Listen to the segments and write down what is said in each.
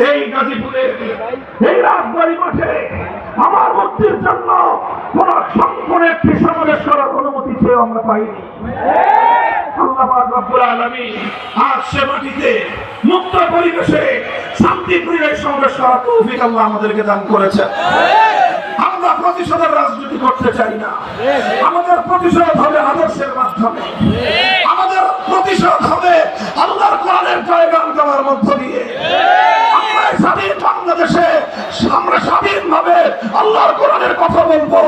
এই গাজীপুরে এই রাজবাড়ী মাঠে আমার মুক্তির জন্য কোন সংকটের একটি সমাবেশ করার অনুমতি চেয়ে আমরা পাইনি। আল্লাহ পাক রব্বুল আলামিন আজ সে মাটিতে মুক্ত পরিবেশে শান্তিপ্রিয় এই সমাবেশ করার তৌফিক আল্লাহ আমাদেরকে দান করেছেন। আমরা প্রতিশোধের রাজনীতি করতে চাই না। আমাদের প্রতিশোধ হবে আদর্শের মাধ্যমে, আমাদের প্রতিশোধ হবে আল্লাহর কোরআনের জয়গান গাওয়ার মধ্য দিয়ে। আমরা স্বাধীন বাংলাদেশে আমরা স্বাধীনভাবে আল্লাহর কোরআনের কথা বলবো।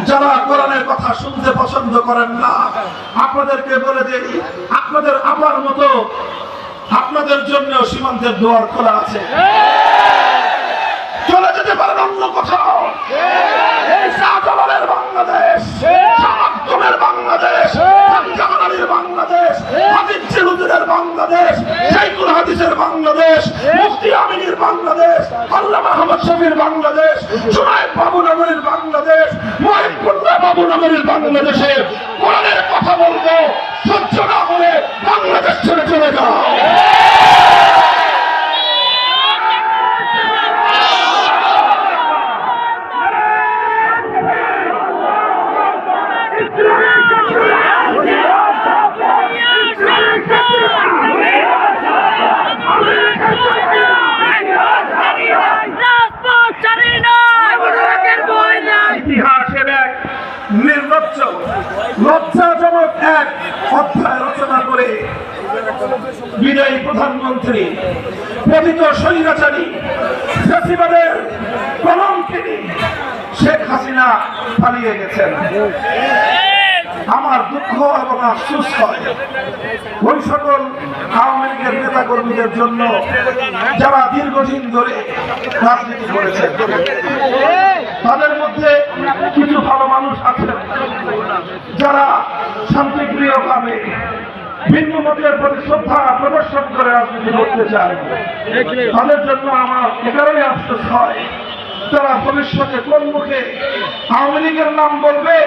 যারা কোরআনের কথা শুনতে পছন্দ করেন না, আপনাদেরকে বলে দেই, আপনাদের আমার মতো আপনাদের জন্য সীমান্তের দুয়ার খোলা আছে। চলে যেতে পারেন অন্য কোথাও। এই শাহজালালের বাংলাদেশ, শাহজালালের বাংলাদেশ, জামানালির বাংলাদেশ, হাফিজ হুজুরের বাংলাদেশ, শাইখুল হাদিসের বাংলাদেশ, মুফতি আমিনীর বাংলাদেশ, আল্লামা আহমদ শফির বাংলাদেশ, জুনায়েদ বাবু নগরীর বাংলাদেশ, মহিবুল্লাহ বাবু নগরীর বাংলাদেশে কোরআনের কথা বলবো। সহ্য না করে বাংলাদেশ ছেড়ে চলে যাও। ইতিহাসের এক নির্লজ্জ লজ্জাজনক এক অধ্যায় রচনা করে বিদায়ী প্রধানমন্ত্রী পতিত স্বৈরাচারী ফ্যাসিবাদের কলঙ্কিনী শেখ হাসিনা পালিয়ে গেছেন। আমার দুঃখ এবং আফসোস হয় ওই সকল আওয়ামী লীগের নেতা কর্মীদের জন্য যারা দীর্ঘদিন ধরে রাজনীতি করেছেন। তাদের মধ্যে কিছু ভালো মানুষ আছেন যারা শান্তিপ্রিয়ভাবে ভিন্ন মতের প্রতি শ্রদ্ধা প্রদর্শন করে রাজনীতি করতে চায়। তাদের জন্য আমার এটারই আফসোস হয়, তারা ভবিষ্যতে কোন মুখে আওয়ামী লীগের নাম বলবে